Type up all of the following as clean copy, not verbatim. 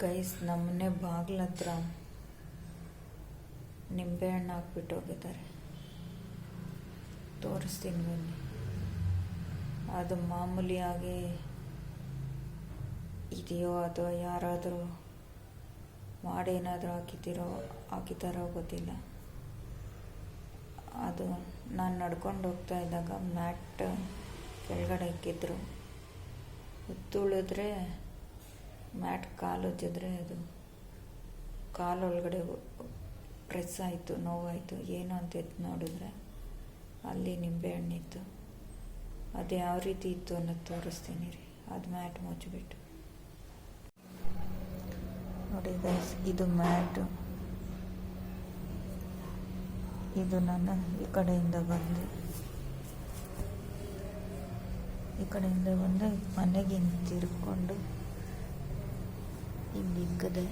Guys, ನಮ್ಮನೆ ಬಾಗಿಲ ಹತ್ರ ನಿಂಬೆಹಣ್ಣು ಹಾಕ್ಬಿಟ್ಟು ಹೋಗಿದ್ದಾರೆ. ತೋರಿಸ್ತೀನಿ ಬನ್ನಿ. ಅದು ಮಾಮೂಲಿಯಾಗಿ ಇದೆಯೋ ಅಥವಾ ಯಾರಾದರೂ ಮಾಡೇನಾದರೂ ಹಾಕಿದ್ದಾರೋ ಗೊತ್ತಿಲ್ಲ. ಅದು ನಾನು ನಡ್ಕೊಂಡು ಹೋಗ್ತಾ ಇದ್ದಾಗ ಮ್ಯಾಟ್ ಕೆಳಗಡೆ ಇಕ್ಕಿದ್ರು. ತುಳಿದ್ರೆ ಮ್ಯಾಟ್ ಕಾಲು ಉಜ್ಜಿದ್ರೆ ಅದು ಕಾಲೊಳಗಡೆ ಪ್ರೆಸ್ ಆಯಿತು, ನೋವಾಯಿತು. ಏನು ಅಂತ ಎದ್ದು ನೋಡಿದ್ರೆ ಅಲ್ಲಿ ನಿಂಬೆಹಣ್ಣಿತ್ತು. ಅದು ಯಾವ ರೀತಿ ಇತ್ತು ಅನ್ನೋದು ತೋರಿಸ್ತೀನಿ ರೀ. ಅದು ಮ್ಯಾಟ್ ಮುಚ್ಚಿಬಿಟ್ಟು ನೋಡಿ ಗೈಸ್, ಇದು ಮ್ಯಾಟು. ಇದು ನಾನು ಈ ಕಡೆಯಿಂದ ಬಂದು ಮನೆಗೆ ತಿರ್ಕೊಂಡು ಹಿಂಗಿಕ್ಕದೆ.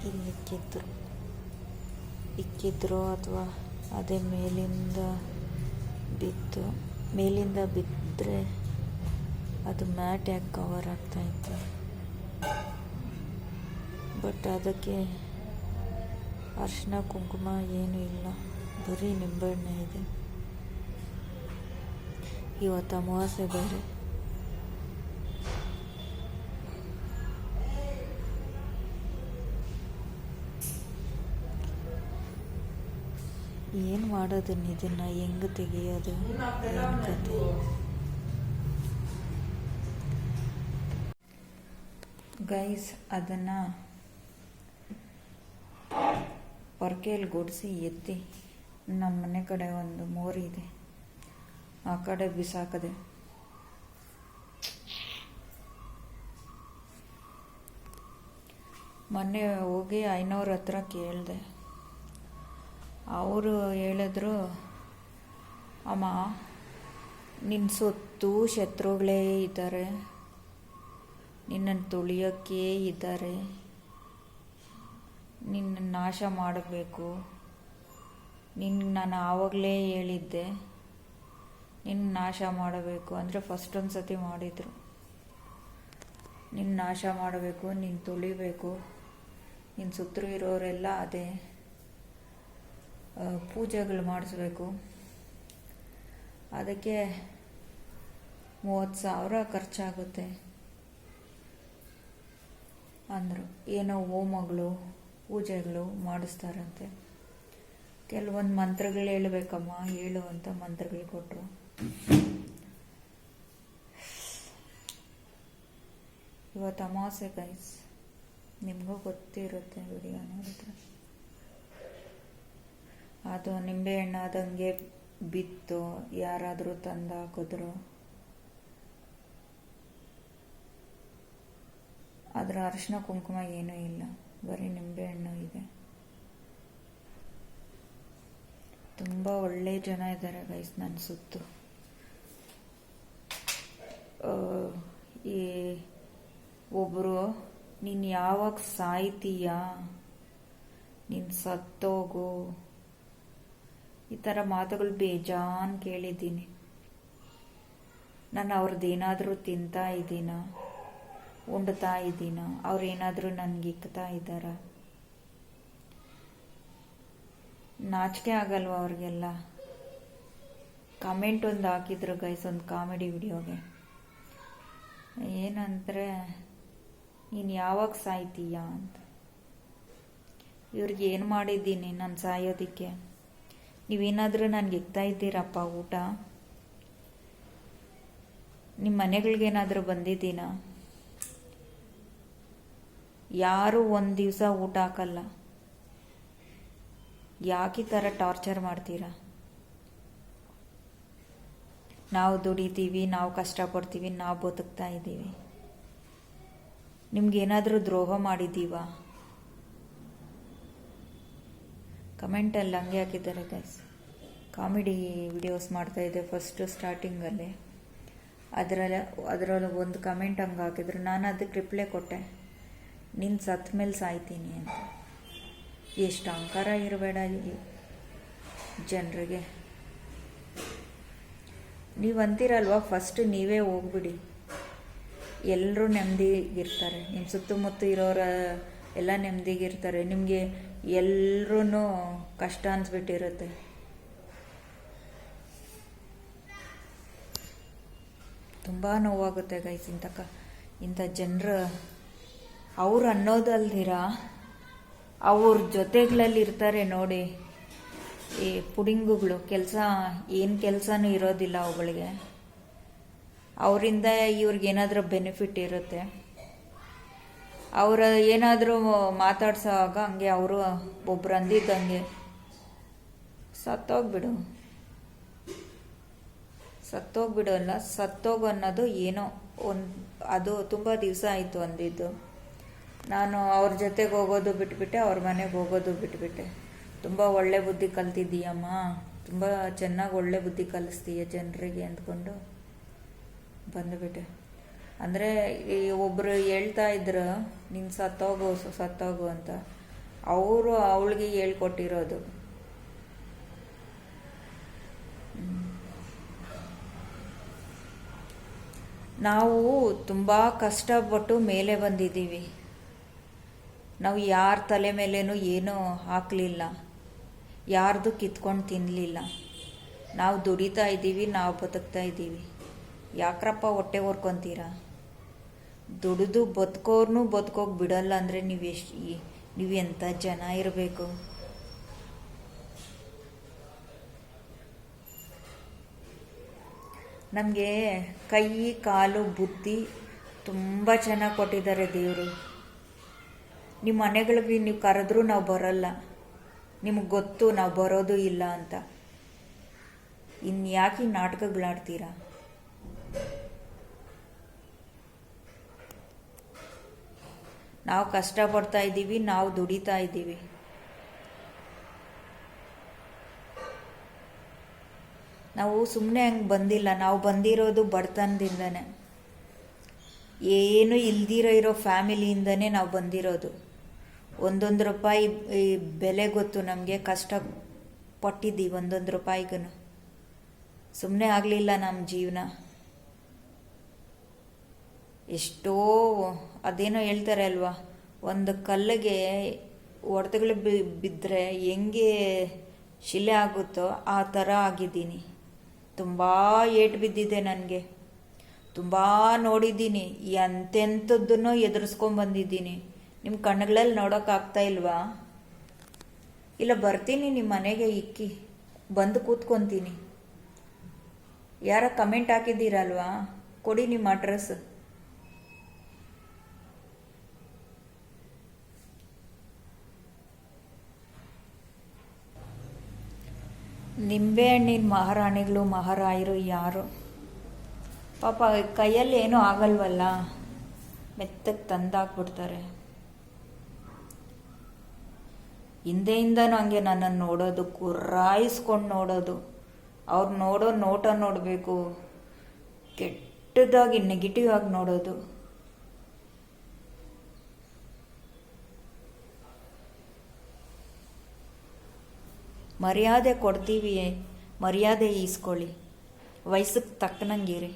ಇಲ್ಲಿ ಇಕ್ಕಿದ್ರು ಅಥವಾ ಅದೇ ಮೇಲಿಂದ ಬಿದ್ದರೆ ಅದು ಮ್ಯಾಟ್ ಯಾಕೆ ಕವರ್ ಆಗ್ತಾಯಿತ್ತು. ಬಟ್ ಅದಕ್ಕೆ ಅರಿಶಿನ ಕುಂಕುಮ ಏನೂ ಇಲ್ಲ, ಬರೀ ನಿಂಬೆಹಣ್ಣೆ ಇದೆ. ಇವತ್ತು ಅಮಾವಾಸ್ಯೆ ಬೇರೆ. ಏನು ಮಾಡೋದನ್ನ ಇದನ್ನು ಹೆಂಗೆ ತೆಗಿಯೋದು, ಏನು ಕತೆ. ಗೈಸ್, ಅದನ್ನು ಪೊರ್ಕೆಯಲ್ಲಿ ಗುಡಿಸಿ ಎತ್ತಿ ನಮ್ಮ ಮನೆ ಕಡೆ ಒಂದು ಮೋರಿ ಇದೆ, ಆ ಕಡೆ ಬಿಸಾಕದೆ. ಮೊನ್ನೆ ಹೋಗಿ ಐನವ್ರ ಹತ್ರ ಕೇಳಿದೆ. ಅವರು ಹೇಳಿದ್ರು, ಅಮ್ಮ ನಿನ್ನ ಸುತ್ತು ಶತ್ರುಗಳೇ ಇದ್ದಾರೆ, ನಿನ್ನನ್ನು ತುಳಿಯೋಕ್ಕೆ ಇದ್ದಾರೆ, ನಿನ್ನ ನಾಶ ಮಾಡಬೇಕು. ನಾನು ಆವಾಗಲೇ ಹೇಳಿದ್ದೆ ನಿನ್ನ ನಾಶ ಮಾಡಬೇಕು ಅಂದರೆ. ಫಸ್ಟ್ ಒಂದು ಸತಿ ಮಾಡಿದರು, ನಿನ್ನ ನಾಶ ಮಾಡಬೇಕು, ನೀನು ತುಳಿಬೇಕು, ನಿನ್ನ ಸುತ್ತಲೂ ಇರೋರೆಲ್ಲ ಅದೇ ಪೂಜೆಗಳು ಮಾಡಿಸ್ಬೇಕು, ಅದಕ್ಕೆ 30,000 ಖರ್ಚಾಗುತ್ತೆ ಅಂದರು. ಏನೋ ಹೋಮಗಳು ಪೂಜೆಗಳು ಮಾಡಿಸ್ತಾರಂತೆ. ಕೆಲವೊಂದು ಮಂತ್ರಗಳು ಹೇಳಬೇಕಮ್ಮ, ಹೇಳು ಅಂತ ಮಂತ್ರಗಳು ಕೊಟ್ಟರು. ಇವತ್ತು ಅಮಾವಾಸ್ಯೆ ಗೈಸ್, ನಿಮಗೂ ಗೊತ್ತಿರುತ್ತೆ ವಿಡಿಯೋ ನೋಡಿದ್ರೆ. ಅದು ನಿಂಬೆಹಣ್ಣು ಆದಂಗೆ ಬಿತ್ತು, ಯಾರಾದರೂ ತಂದು ಹಾಕಿದ್ರು. ಅದರ ಅರಿಶಿನ ಕುಂಕುಮ ಏನೂ ಇಲ್ಲ, ಬರೀ ನಿಂಬೆಹಣ್ಣು ಇದೆ. ತುಂಬ ಒಳ್ಳೆ ಜನ ಇದ್ದಾರೆ ಗೈಸ್ ನನ್ನ ಸುತ್ತು. ಈ ಒಬ್ಬರು, ನೀನು ಯಾವಾಗ ಸಾಯ್ತೀಯಾ, ನೀನು ಸತ್ತೋಗು, ಈ ಥರ ಮಾತುಗಳು ಬೇಜಾನ್ ಕೇಳಿದ್ದೀನಿ. ನಾನು ಅವ್ರದ್ದೇನಾದರೂ ತಿಂತಾ ಇದ್ದೀನ, ಉಣ್ತಾ ಇದ್ದೀನ, ಅವ್ರೇನಾದರೂ ನನಗೆ ಇಕ್ತಾ ಇದ್ದಾರ? ನಾಚಿಕೆ ಆಗಲ್ವ ಅವ್ರಿಗೆಲ್ಲ? ಕಮೆಂಟ್ ಒಂದು ಹಾಕಿದ್ರು ಗೈಸ್, ಒಂದು ಕಾಮಿಡಿ ವಿಡಿಯೋಗೆ. ಏನಂದರೆ, ನೀನು ಯಾವಾಗ ಸಾಯ್ತೀಯ ಅಂತ. ಇವ್ರಿಗೆ ಏನು ಮಾಡಿದ್ದೀನಿ ನಾನು ಸಾಯೋದಕ್ಕೆ? ನೀವೇನಾದರೂ ನನಗೆ ಇಕ್ತಾ ಇದ್ದೀರಪ್ಪ ಊಟ? ನಿಮ್ಮ ಮನೆಗಳಿಗೇನಾದರೂ ಬಂದಿದ್ದೀನಾ? ಯಾರೂ ಒಂದು ದಿವಸ ಊಟ ಹಾಕಲ್ಲ. ಯಾಕೆ ಈ ಥರ ಟಾರ್ಚರ್ ಮಾಡ್ತೀರಾ? ನಾವು ದುಡಿತೀವಿ, ನಾವು ಕಷ್ಟಪಡ್ತೀವಿ, ನಾವು ಬದುಕ್ತಾ ಇದ್ದೀವಿ. ನಿಮ್ಗೇನಾದರೂ ದ್ರೋಹ ಮಾಡಿದ್ದೀವಾ? ಕಮೆಂಟಲ್ಲಿ ಹಂಗೆ ಹಾಕಿದ್ದಾರೆ ಗೈಸ್. ಕಾಮಿಡಿ ವಿಡಿಯೋಸ್ ಮಾಡ್ತಾಯಿದ್ದೆ ಫಸ್ಟು ಸ್ಟಾರ್ಟಿಂಗಲ್ಲಿ. ಅದರಲ್ಲಿ ಒಂದು ಕಮೆಂಟ್ ಹಂಗೆ ಹಾಕಿದ್ರು. ನಾನು ಅದಕ್ಕೆ ರಿಪ್ಲೈ ಕೊಟ್ಟೆ, ನಿನ್ನ ಸತ್ತ ಮೇಲೆ ಸಾಯ್ತೀನಿ ಅಂತ. ಎಷ್ಟು ಅಹಂಕಾರ ಇರಬೇಡ ಜನರಿಗೆ. ನೀವು ಅಂತೀರಲ್ವ, ಫಸ್ಟ್ ನೀವೇ ಹೋಗ್ಬಿಡಿ, ಎಲ್ಲರೂ ನೆಮ್ಮದಿಗಿರ್ತಾರೆ. ನಿಮ್ಮ ಸುತ್ತಮುತ್ತ ಇರೋರ ಎಲ್ಲ ನೆಮ್ಮದಿಗಿರ್ತಾರೆ. ನಿಮಗೆ ಎಲ್ಲರೂ ಕಷ್ಟ ಅನ್ಸ್ಬಿಟ್ಟಿರುತ್ತೆ. ತುಂಬ ನೋವಾಗುತ್ತೆ ಗೈಸ್. ಇಂಥ ಜನರು ಅವ್ರು ಅನ್ನೋದಲ್ದಿರ ಅವ್ರ ಜೊತೆಗಳಲ್ಲಿ ಇರ್ತಾರೆ ನೋಡಿ, ಈ ಪುಡಿಂಗುಗಳು. ಏನು ಕೆಲಸನೂ ಇರೋದಿಲ್ಲ ಅವುಗಳಿಗೆ. ಅವರಿಂದ ಇವ್ರಿಗೇನಾದರೂ ಬೆನಿಫಿಟ್ ಇರುತ್ತೆ. ಅವರ ಏನಾದರೂ ಮಾತಾಡ್ಸೋವಾಗ ಹಂಗೆ ಅವರು ಒಬ್ರು ಅಂದಿದ್ದಂಗೆ ಸತ್ತೋಗ್ಬಿಡು ಅಲ್ಲ, ಸತ್ತೋಗು ಅನ್ನೋದು ಏನೋ ಅದು ತುಂಬ ದಿವಸ ಆಯಿತು ಅಂದಿದ್ದು. ನಾನು ಅವ್ರ ಜೊತೆಗೆ ಹೋಗೋದು ಬಿಟ್ಬಿಟ್ಟೆ, ಅವ್ರ ಮನೆಗೆ ಹೋಗೋದು ಬಿಟ್ಬಿಟ್ಟೆ. ತುಂಬ ಒಳ್ಳೆ ಬುದ್ಧಿ ಕಲ್ತಿದ್ದೀಯಮ್ಮ, ತುಂಬ ಚೆನ್ನಾಗಿ ಒಳ್ಳೆ ಬುದ್ಧಿ ಕಲಿಸ್ತೀಯ ಜನರಿಗೆ ಅಂದ್ಕೊಂಡು ಬಂದುಬಿಟ್ಟೆ. ಅಂದರೆ ಈ ಒಬ್ಬರು ಹೇಳ್ತಾ ಇದ್ರು, ನೀನು ಸತ್ತೋಗು ಅಂತ. ಅವರು ಅವಳಿಗೆ ಹೇಳ್ಕೊಟ್ಟಿರೋದು. ನಾವು ತುಂಬ ಕಷ್ಟಪಟ್ಟು ಮೇಲೆ ಬಂದಿದ್ದೀವಿ. ನಾವು ಯಾರ ತಲೆ ಮೇಲೇನೂ ಏನೂ ಹಾಕಲಿಲ್ಲ, ಯಾರ್ದು ಕಿತ್ಕೊಂಡು ತಿನ್ನಲಿಲ್ಲ. ನಾವು ದುಡಿತಾ ಇದ್ದೀವಿ, ನಾವು ಬದುಕ್ತಾ ಇದ್ದೀವಿ. ಯಾಕ್ರಪ್ಪ ಹೊಟ್ಟೆ ಹೊರ್ಕೊತೀರಾ? ದುಡಿದು ಬದುಕೋರ್ನೂ ಬದುಕೋಗಿ ಬಿಡಲ್ಲ ಅಂದರೆ ನೀವು ಎಂಥ ಜನ ಇರಬೇಕು? ನಮಗೆ ಕೈ ಕಾಲು ಬುದ್ಧಿ ತುಂಬ ಚೆನ್ನಾಗಿ ಕೊಟ್ಟಿದ್ದಾರೆ ದೇವರು. ನಿಮ್ಮ ಮನೆಗಳಿಗೆ ನೀವು ಕರೆದ್ರೂ ನಾವು ಬರಲ್ಲ, ನಿಮಗೆ ಗೊತ್ತು ನಾವು ಬರೋದು ಇಲ್ಲ ಅಂತ. ಇನ್ಯಾಕೆ ನಾಟಕಗಳಾಡ್ತೀರಾ? ನಾವು ಕಷ್ಟಪಡ್ತಾ ಇದ್ದೀವಿ, ನಾವು ದುಡಿತಾ ಇದ್ದೀವಿ. ನಾವು ಸುಮ್ಮನೆ ಹಂಗೆ ಬಂದಿಲ್ಲ, ನಾವು ಬಂದಿರೋದು ಬಡತನದಿಂದನೇ. ಏನು ಇಲ್ದಿರೋ ಫ್ಯಾಮಿಲಿಯಿಂದನೇ ನಾವು ಬಂದಿರೋದು. ಒಂದೊಂದು ರೂಪಾಯಿ ಬೆಲೆ ಗೊತ್ತು ನಮಗೆ, ಕಷ್ಟ ಪಟ್ಟಿದ್ದೀವಿ ಒಂದೊಂದು ರೂಪಾಯಿಗೂ. ಸುಮ್ಮನೆ ಆಗಲಿಲ್ಲ ನಮ್ಮ ಜೀವನ. ಎಷ್ಟೋ ಅದೇನೋ ಹೇಳ್ತಾರೆ ಅಲ್ವಾ, ಒಂದು ಕಲ್ಲಿಗೆ ಹೊಡೆತಗಳು ಬಿದ್ದರೆ ಹೆಂಗೆ ಶಿಲೆ ಆಗುತ್ತೋ ಆ ಥರ ಆಗಿದ್ದೀನಿ. ತುಂಬ ಏಟು ಬಿದ್ದಿದೆ ನನಗೆ. ತುಂಬ ನೋಡಿದ್ದೀನಿ, ಎಂತೆಂಥದ್ದನ್ನು ಎದುರಿಸ್ಕೊಂಬಂದಿದ್ದೀನಿ. ನಿಮ್ಮ ಕಣ್ಣುಗಳಲ್ಲಿ ನೋಡೋಕ್ಕಾಗ್ತಾ ಇಲ್ವಾ? ಇಲ್ಲ ಬರ್ತೀನಿ ನಿಮ್ಮ ಮನೆಗೆ, ಬಂದು ಕೂತ್ಕೊತೀನಿ. ಯಾರ ಕಮೆಂಟ್ ಹಾಕಿದ್ದೀರಲ್ವಾ, ಕೊಡಿ ನಿಮ್ಮ ಅಡ್ರೆಸ್. ನಿಂಬೆಹಣ್ಣಿನ ಮಹಾರಾಣಿಗಳು ಮಹಾರಾಯರು ಯಾರು? ಪಾಪ ಕೈಯಲ್ಲಿ ಏನೂ ಆಗಲ್ವಲ್ಲ, ಮೆತ್ತಗೆ ತಂದಾಕ್ಬಿಡ್ತಾರೆ. ಹಿಂದೆಯಿಂದನೂ ಹಂಗೆ ನನ್ನನ್ನು ನೋಡೋದು, ಗುರ್ರಾಯಿಸ್ಕೊಂಡು ನೋಡೋದು. ಅವ್ರು ನೋಡೋ ನೋಟ ನೋಡಬೇಕು, ಕೆಟ್ಟದಾಗಿ ನೆಗೆಟಿವ್ ಆಗಿ ನೋಡೋದು. ಮರ್ಯಾದೆ ಕೊಡ್ತೀವಿ, ಮರ್ಯಾದೆ ಈಸ್ಕೊಳ್ಳಿ, ವಯಸ್ಸಿಗೆ ತಕ್ಕನಂಗಿರಿ.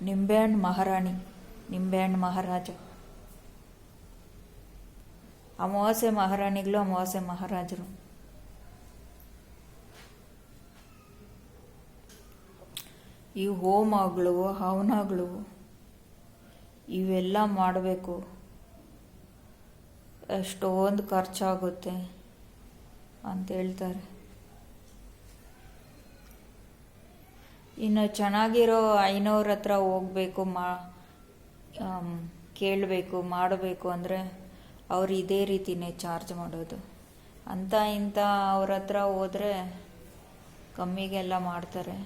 ನಿಂಬೆಹಣ್ಣು ಮಹಾರಾಣಿ, ನಿಂಬೆಹಣ್ಣು ಮಹಾರಾಜ. ಅಮಾವಾಸ್ಯೆ ಮಹಾರಾಣಿಗಳು, ಅಮಾವಾಸ್ಯೆ ಮಹಾರಾಜರು. ಈ ಹೋಮಗಳು ಹವನಗಳು ಇವೆಲ್ಲ ಮಾಡಬೇಕು, ಎಷ್ಟೊಂದು ಖರ್ಚಾಗುತ್ತೆ ಅಂತ ಹೇಳ್ತಾರೆ. ಇನ್ನು ಚೆನ್ನಾಗಿರೋ ಐನವ್ರ ಹತ್ರ ಹೋಗ್ಬೇಕು, ಕೇಳಬೇಕು, ಮಾಡಬೇಕು ಅಂದರೆ ಅವ್ರು ಇದೇ ರೀತಿನೇ ಚಾರ್ಜ್ ಮಾಡೋದು. ಅಂತ ಇಂಥ ಅವ್ರ ಹತ್ರ ಹೋದರೆ ಕಮ್ಮಿಗೆಲ್ಲ ಮಾಡ್ತಾರೆ.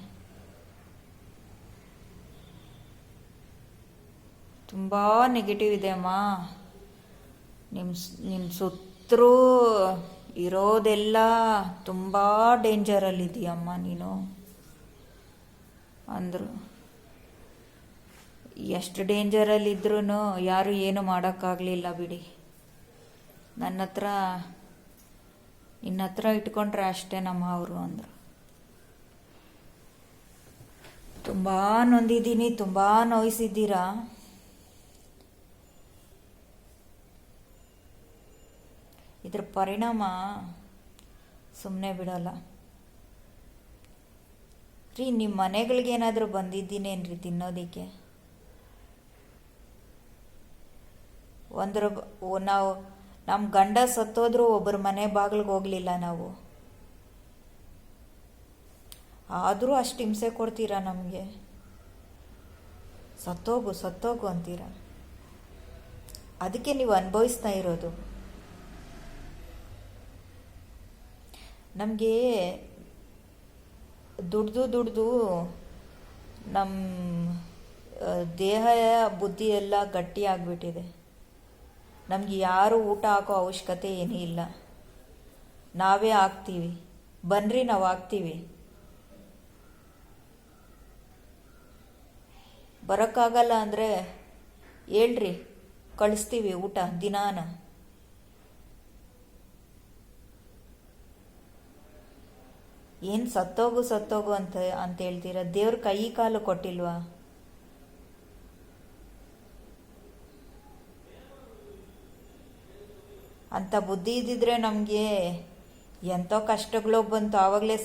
ತುಂಬ ನೆಗೆಟಿವ್ ಇದೆ ಅಮ್ಮ. ನಿಮ್ಮ ಸುತ್ತರೂ ಇರೋದೆಲ್ಲ ತುಂಬ ಡೇಂಜರಲ್ಲಿದೆಯಮ್ಮ ನೀನು ಅಂದರು. ಎಷ್ಟು ಡೇಂಜರಲ್ಲಿದ್ರೂ ಯಾರು ಏನು ಮಾಡೋಕ್ಕಾಗಲಿಲ್ಲ ಬಿಡಿ. ನನ್ನ ಹತ್ರ ನಿನ್ನ ಹತ್ರ ಇಟ್ಕೊಂಡ್ರೆ ಅಷ್ಟೇ ನಮ್ಮ ಅವರು ಅಂದರು. ತುಂಬ ನೊಂದಿದ್ದೀನಿ, ತುಂಬ ನೋಯಿಸಿದ್ದೀರಾ. ಇದ್ರ ಪರಿಣಾಮ ಸುಮ್ಮನೆ ಬಿಡಲ್ಲ ರೀ. ನಿಮ್ಮ ಮನೆಗಳಿಗೇನಾದರೂ ಬಂದಿದ್ದೀನೇನ್ರಿ ತಿನ್ನೋದಿಕ್ಕೆ? ನಾವು ನಮ್ಮ ಗಂಡ ಸತ್ತೋದ್ರೂ ಒಬ್ಬರ ಮನೆ ಬಾಗಿಲಿಗೆ ಹೋಗಲಿಲ್ಲ ನಾವು. ಆದರೂ ಅಷ್ಟು ಹಿಂಸೆ ಕೊಡ್ತೀರಾ ನಮಗೆ. ಸತ್ತೋಗು ಸತ್ತೋಗು ಅಂತೀರ. ಅದಕ್ಕೆ ನೀವು ಅನುಭವಿಸ್ತಾ ಇರೋದು. ನಮಗೆ ದುಡ್ದು ನಮ್ಮ ದೇಹ ಬುದ್ಧಿ ಎಲ್ಲ ಗಟ್ಟಿ ಆಗಿಬಿಟ್ಟಿದೆ. ನಮಗೆ ಯಾರು ಊಟ ಹಾಕೋ ಅವಶ್ಯಕತೆ ಏನೂ ಇಲ್ಲ, ನಾವೇ ಹಾಕ್ತೀವಿ. ಬನ್ನಿರಿ, ನಾವು ಹಾಕ್ತೀವಿ. ಬರೋಕ್ಕಾಗಲ್ಲ ಅಂದರೆ ಹೇಳ್ರಿ, ಕಳಿಸ್ತೀವಿ ಊಟ ದಿನಾನ. ಏನು ಸತ್ತೋಗು ಅಂತ ಹೇಳ್ತೀರ? ದೇವ್ರ ಕೈ ಕಾಲು ಕೊಟ್ಟಿಲ್ವಾ? ಅಂಥ ಬುದ್ಧಿ ಇದ್ದಿದ್ರೆ ನಮಗೆ ಎಂಥೋ ಕಷ್ಟಗಳು ಬಂತು ಆವಾಗಲೇ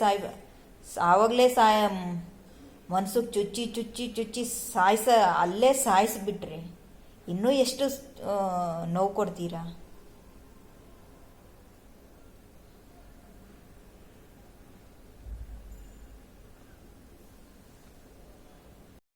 ಮನ್ಸಿಗೆ ಚುಚ್ಚಿ ಅಲ್ಲೇ ಸಾಯಿಸ್ಬಿಟ್ರಿ. ಇನ್ನೂ ಎಷ್ಟು ನೋವು ಕೊಡ್ತೀರಾ?